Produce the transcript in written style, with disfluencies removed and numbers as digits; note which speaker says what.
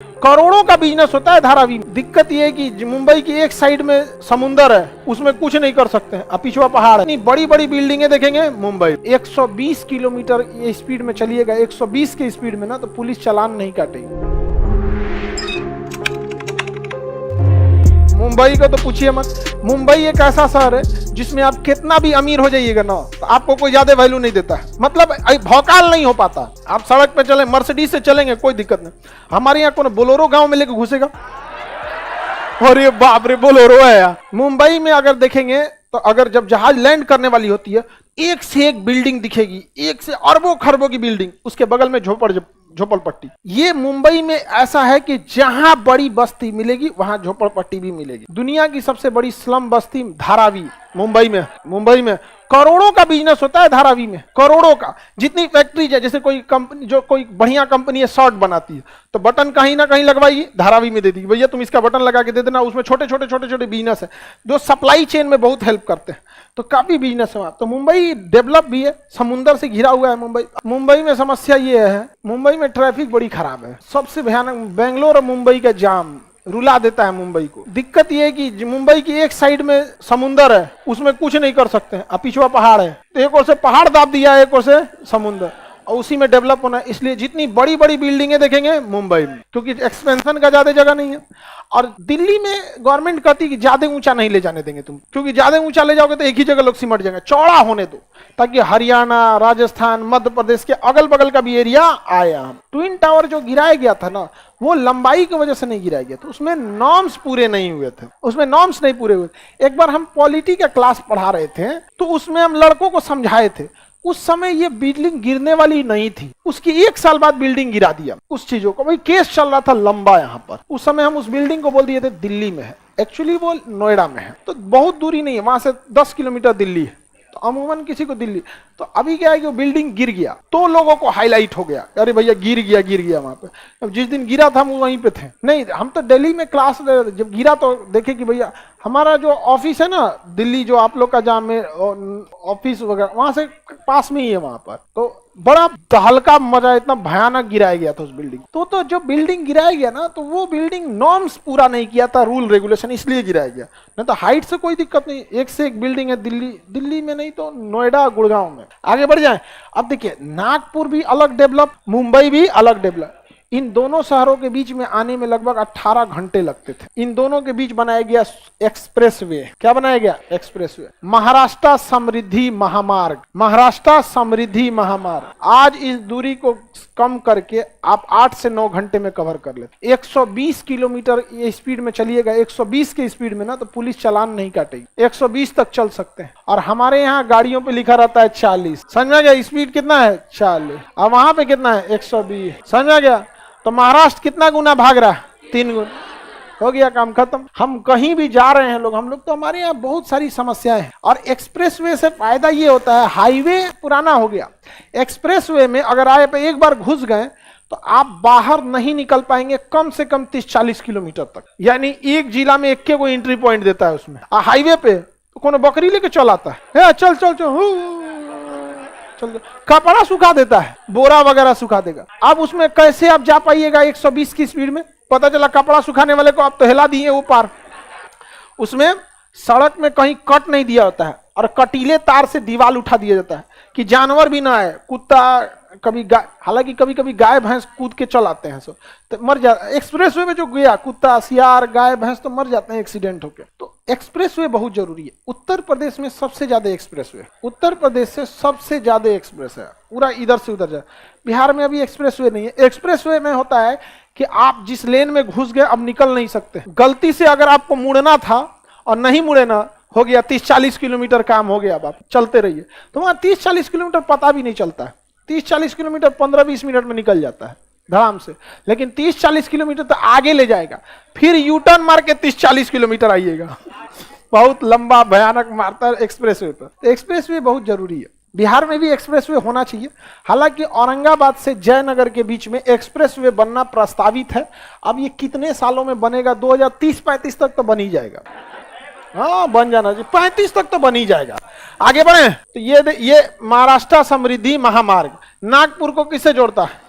Speaker 1: करोड़ों का बिजनेस होता है धारावी में। दिक्कत ये है कि मुंबई की एक साइड में समुंदर है, उसमें कुछ नहीं कर सकते हैं, अब पिछवा पहाड़ है। इतनी बड़ी बड़ी बिल्डिंगें देखेंगे मुंबई 120 किलोमीटर ये स्पीड में चलिएगा, 120 के स्पीड में ना, तो पुलिस चालान नहीं काटेगी। मुंबई को तो पूछिए मत। मुंबई एक ऐसा शहर है जिसमें आप कितना भी अमीर हो जाइएगा ना, तो आपको कोई ज्यादा वैल्यू नहीं देता है, मतलब भौकाल नहीं हो पाता। आप सड़क पे चले, मर्सिडीज से चलेंगे, कोई दिक्कत नहीं। हमारे यहाँ कौन बोलोरो गांव में लेके घुसेगा? अरे बाप रे, बोलोरो है यार। मुंबई में अगर देखेंगे तो अगर जब जहाज लैंड करने वाली होती है, एक से एक बिल्डिंग दिखेगी, एक से अरबों खरबों की बिल्डिंग, उसके बगल में झोपड़पट्टी। ये मुंबई में ऐसा है कि जहां बड़ी बस्ती मिलेगी वहां झोपड़पट्टी भी मिलेगी। दुनिया की सबसे बड़ी स्लम बस्ती धारावी मुंबई में करोड़ों का बिजनेस होता है धारावी में, करोड़ों का। जितनी फैक्ट्रीज है, जैसे कोई कंपनी, जो कोई बढ़िया कंपनी है शर्ट बनाती है, तो बटन कहीं ना कहीं लगवाएगी, धारावी में दे दी, भैया तुम इसका बटन लगा के दे देना। उसमें छोटे छोटे बिजनेस है जो सप्लाई चेन में बहुत हेल्प करते हैं, तो काफी बिजनेस है वहां। तो मुंबई डेवलप भी है, समुंदर से घिरा हुआ है मुंबई में समस्या ये है, मुंबई में ट्रैफिक बड़ी खराब है, सबसे भयानक। बेंगलोर और मुंबई का जाम रुला देता है मुंबई को। दिक्कत ये है कि मुंबई की एक साइड में समुंदर है, उसमें कुछ नहीं कर सकते हैं, अब पिछवा पहाड़ है, तो एक ओर से पहाड़ दाब दिया है, एक ओर से समुंदर, और उसी में डेवलप होना है। इसलिए जितनी बड़ी बड़ी बिल्डिंगें देखेंगे मुंबई में, क्योंकि एक्सपेंशन का ज्यादा जगह नहीं है। और दिल्ली में गवर्नमेंट कहती है कि ज्यादा ऊंचा नहीं ले जाने देंगे तुम, क्योंकि ज्यादा ऊंचा ले जाओगे तो एक ही जगह लोग सिमट जाएंगे, चौड़ा होने दो, ताकि हरियाणा, राजस्थान, मध्य प्रदेश के अगल बगल का भी एरिया आया। ट्विन टावर जो गिराया गया था ना, वो लंबाई की वजह से नहीं गिराया गया था, उसमें नॉर्म्स पूरे नहीं हुए थे, एक बार हम पॉलिटी का क्लास पढ़ा रहे थे, तो उसमें हम लड़कों को समझाए थे, उस समय ये बिल्डिंग गिरने वाली नहीं थी, उसकी 1 साल बाद बिल्डिंग गिरा दिया। उस चीजों को, भाई केस चल रहा था लंबा यहाँ पर, उस समय हम उस बिल्डिंग को बोल दिए थे दिल्ली में है, एक्चुअली वो नोएडा में है, तो बहुत दूरी नहीं है, वहां से 10 किलोमीटर दिल्ली है, तो अमूमन किसी को दिल्ली। तो अभी क्या है कि वो बिल्डिंग गिर गया, तो लोगों को हाईलाइट हो गया, अरे भैया गिर गया वहां पे। अब जिस दिन गिरा था हम वहीं पे थे, नहीं हम तो दिल्ली में क्लास, जब गिरा तो देखे कि भैया हमारा जो ऑफिस है ना दिल्ली, जो आप लोग का जहाँ में ऑफिस वगैरह वहां से पास में ही है, वहां पर तो बड़ा हल्का मजा, इतना भयानक गिराया गया था उस बिल्डिंग। तो जो बिल्डिंग गिराया गया ना, तो वो बिल्डिंग नॉर्म्स पूरा नहीं किया था, रूल रेगुलेशन, इसलिए गिराया गया। नहीं तो हाइट से कोई दिक्कत नहीं, एक से एक बिल्डिंग है दिल्ली में, नहीं तो नोएडा, गुड़गांव में। आगे बढ़ जाए, अब देखिए नागपुर भी अलग डेवलप, मुंबई भी अलग डेवलप। इन दोनों शहरों के बीच में आने में लगभग 18 घंटे लगते थे। इन दोनों के बीच बनाया गया एक्सप्रेसवे। क्या बनाया गया? एक्सप्रेसवे। महाराष्ट्र समृद्धि महामार्ग। आज इस दूरी को कम करके आप 8 से 9 घंटे में कवर कर लेते। 120 किलोमीटर ये स्पीड में चलिएगा, 120 के स्पीड में ना, तो पुलिस चालान नहीं काटेगी, 120 तक चल सकते हैं। और हमारे यहाँ गाड़ियों पे लिखा रहता है 40। समझ में गया? स्पीड कितना है? 40। और वहां पे कितना है? 120। समझ में गया? तो महाराष्ट्र कितना गुना भाग रहा है? 3 गुना। हो गया काम खत्म। हम कहीं भी जा रहे हैं हम लोग तो हमारे यहाँ बहुत सारी समस्याएं हैं। और एक्सप्रेसवे से फायदा ये होता है, हाईवे पुराना हो गया, एक्सप्रेसवे में अगर आप एक बार घुस गए तो आप बाहर नहीं निकल पाएंगे कम से कम 30-40 किलोमीटर तक। यानी एक जिला में एक के कोई एंट्री पॉइंट देता है उसमें। हाईवे पे तो कौन बकरी लेके चल आता है, चल कपड़ा सुखा देता है, बोरा वगैरह सुखा देगा। अब उसमें कैसे आप जा पाइएगा 120 की स्पीड में? पता चला कपड़ा सुखाने वाले को आप तो हिला दिए वो पार। उसमें सड़क में कहीं कट नहीं दिया होता है, और कटीले तार से दीवार उठा दिया जाता है कि जानवर भी ना आए, कुत्ता, कभी गाय, हालांकि कभी कभी गाय भैंस कूद के चल आते हैं, तो मर जाता है। एक्सप्रेसवे में जो गया कुत्ता, सियार, गाय भैंस तो मर जाते हैं एक्सीडेंट होकर। तो एक्सप्रेसवे बहुत जरूरी है। उत्तर प्रदेश में सबसे ज्यादा एक्सप्रेसवे, उत्तर प्रदेश से सबसे ज्यादा एक्सप्रेस है, पूरा इधर से उधर जाए। बिहार में अभी एक्सप्रेसवे नहीं है। एक्सप्रेसवे में होता है कि आप जिस लेन में घुस गए अब निकल नहीं सकते। गलती से अगर आपको मुड़ना था और नहीं मुड़े ना, हो गया 30-40 किलोमीटर काम हो गया, अब आप चलते रहिए। तो वहां 30-40 किलोमीटर पता भी नहीं चलता है। 30-40 किलोमीटर 15-20 मिनट में निकल जाता है धड़ाम से। लेकिन 30-40 किलोमीटर तो आगे ले जाएगा, फिर यू टर्न मार के 30-40 किलोमीटर आइएगा। बहुत लंबा भयानक मारता है एक्सप्रेसवे पर। एक्सप्रेसवे बहुत जरूरी है। बिहार में भी एक्सप्रेसवे होना चाहिए। हालांकि औरंगाबाद से जयनगर के बीच में एक्सप्रेसवे बनना प्रस्तावित है। अब ये कितने सालों में बनेगा? 2030-35 तक तो बन ही जाएगा। हाँ, बन जाना चाहिए, 35 तक तो बन ही जाएगा। आगे बढ़े तो ये महाराष्ट्र समृद्धि महामार्ग नागपुर को किससे जोड़ता है?